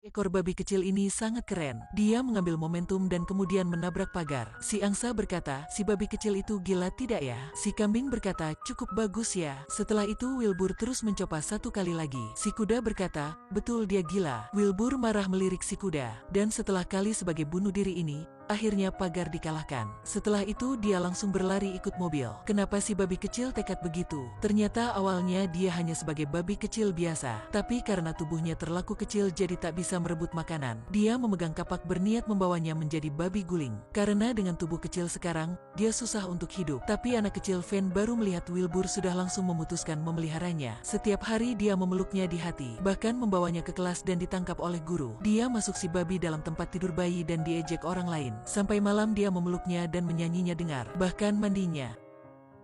Ekor babi kecil ini sangat keren. Dia mengambil momentum dan kemudian menabrak pagar. Si angsa berkata, si babi kecil itu gila tidak ya? Si kambing berkata, cukup bagus ya. Setelah itu Wilbur terus mencoba satu kali lagi. Si kuda berkata, betul dia gila. Wilbur marah melirik si kuda. Dan setelah kali sebagai bunuh diri ini, akhirnya pagar dikalahkan. Setelah itu dia langsung berlari ikut mobil. Kenapa si babi kecil tekad begitu? Ternyata awalnya dia hanya sebagai babi kecil biasa. Tapi karena tubuhnya terlaku kecil jadi tak bisa merebut makanan. Dia memegang kapak berniat membawanya menjadi babi guling. Karena dengan tubuh kecil sekarang, dia susah untuk hidup. Tapi anak kecil Van baru melihat Wilbur sudah langsung memutuskan memeliharanya. Setiap hari dia memeluknya di hati. Bahkan membawanya ke kelas dan ditangkap oleh guru. Dia masuk si babi dalam tempat tidur bayi dan diejek orang lain. Sampai malam dia memeluknya dan menyanyinya dengar, bahkan mandinya.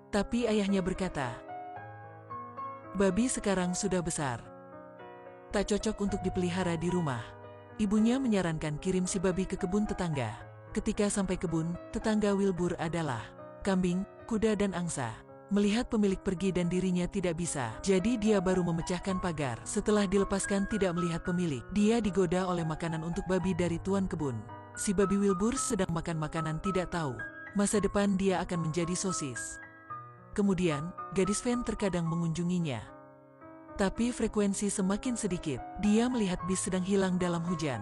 Tapi ayahnya berkata, babi sekarang sudah besar, tak cocok untuk dipelihara di rumah. Ibunya menyarankan kirim si babi ke kebun tetangga. Ketika sampai kebun, tetangga Wilbur adalah kambing, kuda dan angsa. Melihat pemilik pergi dan dirinya tidak bisa, jadi dia baru memecahkan pagar. Setelah dilepaskan tidak melihat pemilik, dia digoda oleh makanan untuk babi dari tuan kebun. Si babi Wilbur sedang makan makanan tidak tahu, masa depan dia akan menjadi sosis. Kemudian, gadis Van terkadang mengunjunginya. Tapi frekuensi semakin sedikit, dia melihat bis sedang hilang dalam hujan.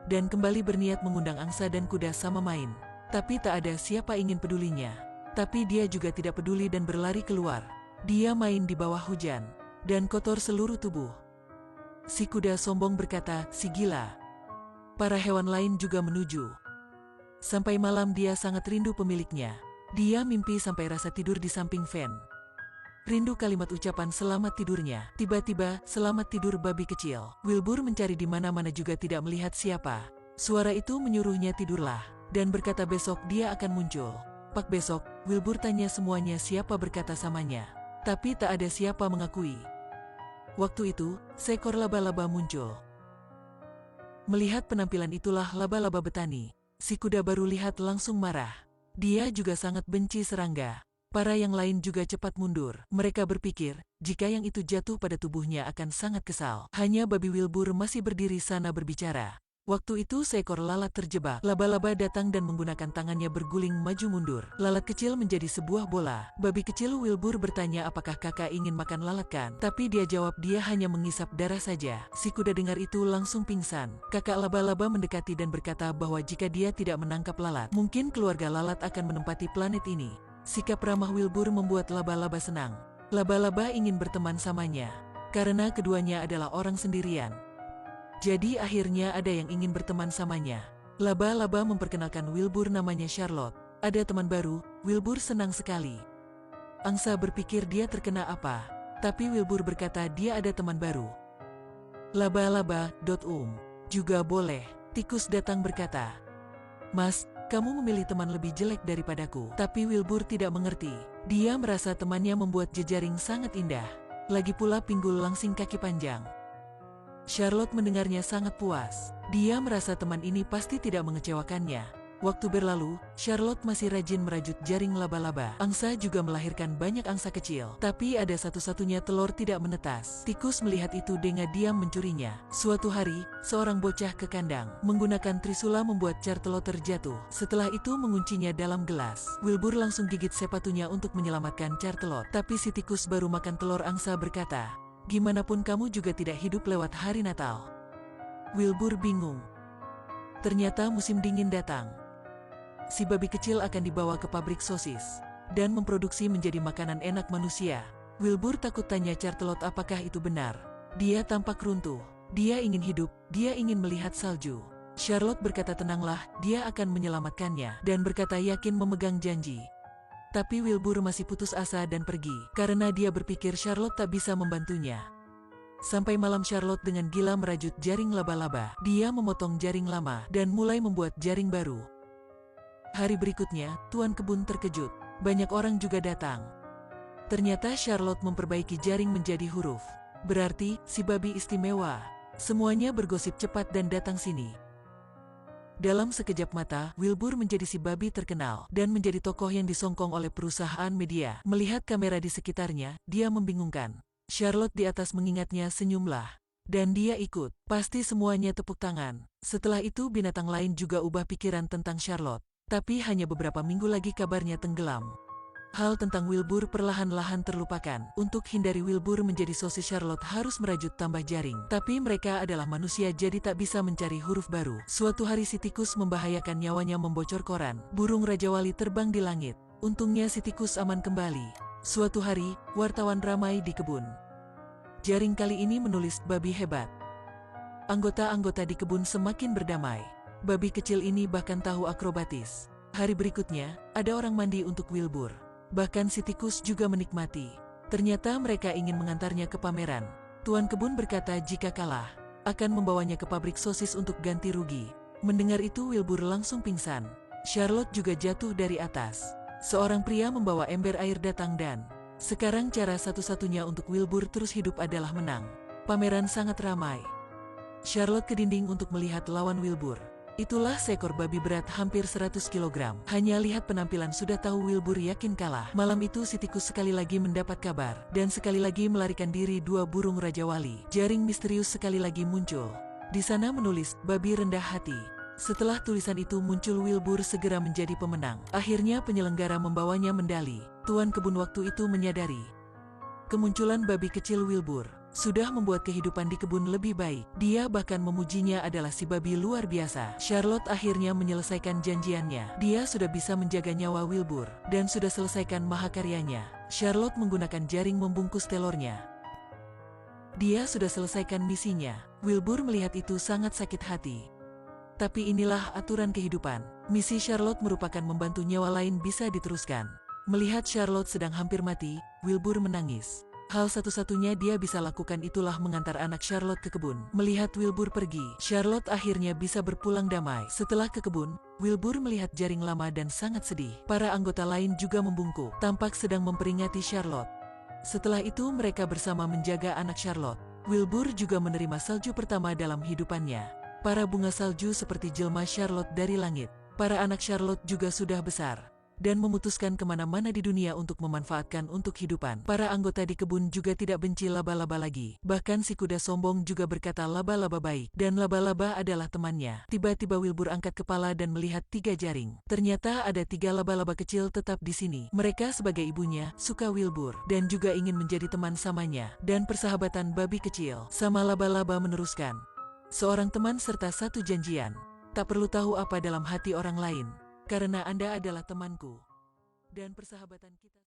Dan kembali berniat mengundang angsa dan kuda sama main. Tapi tak ada siapa ingin pedulinya. Tapi dia juga tidak peduli dan berlari keluar. Dia main di bawah hujan, dan kotor seluruh tubuh. Si kuda sombong berkata, si gila. Para hewan lain juga menuju. Sampai malam dia sangat rindu pemiliknya. Dia mimpi sampai rasa tidur di samping Van. Rindu kalimat ucapan selamat tidurnya. Tiba-tiba, selamat tidur babi kecil. Wilbur mencari di mana-mana juga tidak melihat siapa. Suara itu menyuruhnya tidurlah. Dan berkata besok dia akan muncul. Pak besok, Wilbur tanya semuanya siapa berkata samanya. Tapi tak ada siapa mengakui. Waktu itu, seekor laba-laba muncul. Melihat penampilan itulah laba-laba betani. Si kuda baru lihat langsung marah. Dia juga sangat benci serangga. Para yang lain juga cepat mundur. Mereka berpikir, jika yang itu jatuh pada tubuhnya akan sangat kesal. Hanya babi Wilbur masih berdiri sana berbicara. Waktu itu seekor lalat terjebak. Laba-laba datang dan menggunakan tangannya berguling maju mundur. Lalat kecil menjadi sebuah bola. Babi kecil Wilbur bertanya apakah kakak ingin makan lalat kan? Tapi dia jawab dia hanya mengisap darah saja. Si kuda dengar itu langsung pingsan. Kakak laba-laba mendekati dan berkata bahwa jika dia tidak menangkap lalat, mungkin keluarga lalat akan menempati planet ini. Sikap ramah Wilbur membuat laba-laba senang. Laba-laba ingin berteman samanya. Karena keduanya adalah orang sendirian. Jadi akhirnya ada yang ingin berteman samanya. Laba-laba memperkenalkan Wilbur namanya Charlotte. Ada teman baru, Wilbur senang sekali. Angsa berpikir dia terkena apa. Tapi Wilbur berkata dia ada teman baru. Laba-laba, juga boleh. Tikus datang berkata, Mas, kamu memilih teman lebih jelek daripadaku. Tapi Wilbur tidak mengerti. Dia merasa temannya membuat jejaring sangat indah. Lagi pula pinggul langsing kaki panjang. Charlotte mendengarnya sangat puas. Dia merasa teman ini pasti tidak mengecewakannya. Waktu berlalu, Charlotte masih rajin merajut jaring laba-laba. Angsa juga melahirkan banyak angsa kecil. Tapi ada satu-satunya telur tidak menetas. Tikus melihat itu dengan diam mencurinya. Suatu hari, seorang bocah ke kandang. Menggunakan trisula membuat car telur terjatuh. Setelah itu menguncinya dalam gelas. Wilbur langsung gigit sepatunya untuk menyelamatkan car telur. Tapi si tikus baru makan telur angsa berkata, gimana pun kamu juga tidak hidup lewat hari Natal. Wilbur bingung. Ternyata musim dingin datang. Si babi kecil akan dibawa ke pabrik sosis dan memproduksi menjadi makanan enak manusia. Wilbur takut tanya Charlotte apakah itu benar. Dia tampak runtuh. Dia ingin hidup, dia ingin melihat salju. Charlotte berkata tenanglah, dia akan menyelamatkannya dan berkata yakin memegang janji. Tapi Wilbur masih putus asa dan pergi karena dia berpikir Charlotte tak bisa membantunya. Sampai malam Charlotte dengan gila merajut jaring laba-laba. Dia memotong jaring lama dan mulai membuat jaring baru. Hari berikutnya, tuan kebun terkejut. Banyak orang juga datang. Ternyata Charlotte memperbaiki jaring menjadi huruf. Berarti, si babi istimewa. Semuanya bergosip cepat dan datang sini. Dalam sekejap mata, Wilbur menjadi si babi terkenal dan menjadi tokoh yang disongkong oleh perusahaan media. Melihat kamera di sekitarnya, dia membingungkan. Charlotte di atas mengingatnya senyumlah. Dan dia ikut. Pasti semuanya tepuk tangan. Setelah itu binatang lain juga ubah pikiran tentang Charlotte. Tapi hanya beberapa minggu lagi kabarnya tenggelam. Hal tentang Wilbur perlahan-lahan terlupakan. Untuk hindari Wilbur menjadi sosis, Charlotte harus merajut tambah jaring. Tapi mereka adalah manusia, jadi tak bisa mencari huruf baru. Suatu hari si tikus membahayakan nyawanya membocor koran. Burung Raja Wali terbang di langit. Untungnya si tikus aman kembali. Suatu hari, wartawan ramai di kebun. Jaring kali ini menulis babi hebat. Anggota-anggota di kebun semakin berdamai. Babi kecil ini bahkan tahu akrobatis. Hari berikutnya, ada orang mandi untuk Wilbur. Bahkan si tikus juga menikmati. Ternyata mereka ingin mengantarnya ke pameran. Tuan kebun berkata jika kalah, akan membawanya ke pabrik sosis untuk ganti rugi. Mendengar itu Wilbur langsung pingsan. Charlotte juga jatuh dari atas. Seorang pria membawa ember air datang dan sekarang cara satu-satunya untuk Wilbur terus hidup adalah menang. Pameran sangat ramai. Charlotte ke dinding untuk melihat lawan Wilbur. Itulah seekor babi berat hampir 100 kg. Hanya lihat penampilan sudah tahu Wilbur yakin kalah. Malam itu si tikus sekali lagi mendapat kabar. Dan sekali lagi melarikan diri dua burung Raja Wali. Jaring misterius sekali lagi muncul. Di sana menulis, babi rendah hati. Setelah tulisan itu muncul, Wilbur segera menjadi pemenang. Akhirnya penyelenggara membawanya mendali. Tuan kebun waktu itu menyadari kemunculan babi kecil Wilbur sudah membuat kehidupan di kebun lebih baik. Dia bahkan memujinya adalah si babi luar biasa. Charlotte akhirnya menyelesaikan janjiannya. Dia sudah bisa menjaga nyawa Wilbur dan sudah selesaikan mahakaryanya. Charlotte menggunakan jaring membungkus telurnya. Dia sudah selesaikan misinya. Wilbur melihat itu sangat sakit hati. Tapi inilah aturan kehidupan. Misi Charlotte merupakan membantu nyawa lain bisa diteruskan. Melihat Charlotte sedang hampir mati, Wilbur menangis. Hal satu-satunya dia bisa lakukan itulah mengantar anak Charlotte ke kebun. Melihat Wilbur pergi, Charlotte akhirnya bisa berpulang damai. Setelah ke kebun, Wilbur melihat jaring lama dan sangat sedih. Para anggota lain juga membungkuk, tampak sedang memperingati Charlotte. Setelah itu mereka bersama menjaga anak Charlotte. Wilbur juga menerima salju pertama dalam hidupannya. Para bunga salju seperti jelma Charlotte dari langit. Para anak Charlotte juga sudah besar dan memutuskan kemana-mana di dunia untuk memanfaatkan untuk hidupan. Para anggota di kebun juga tidak benci laba-laba lagi. Bahkan si kuda sombong juga berkata laba-laba baik, dan laba-laba adalah temannya. Tiba-tiba Wilbur angkat kepala dan melihat 3 jaring. Ternyata ada 3 laba-laba kecil tetap di sini. Mereka sebagai ibunya suka Wilbur dan juga ingin menjadi teman samanya. Dan persahabatan babi kecil sama laba-laba meneruskan. Seorang teman serta satu janjian. Tak perlu tahu apa dalam hati orang lain, karena Anda adalah temanku. Dan persahabatan kita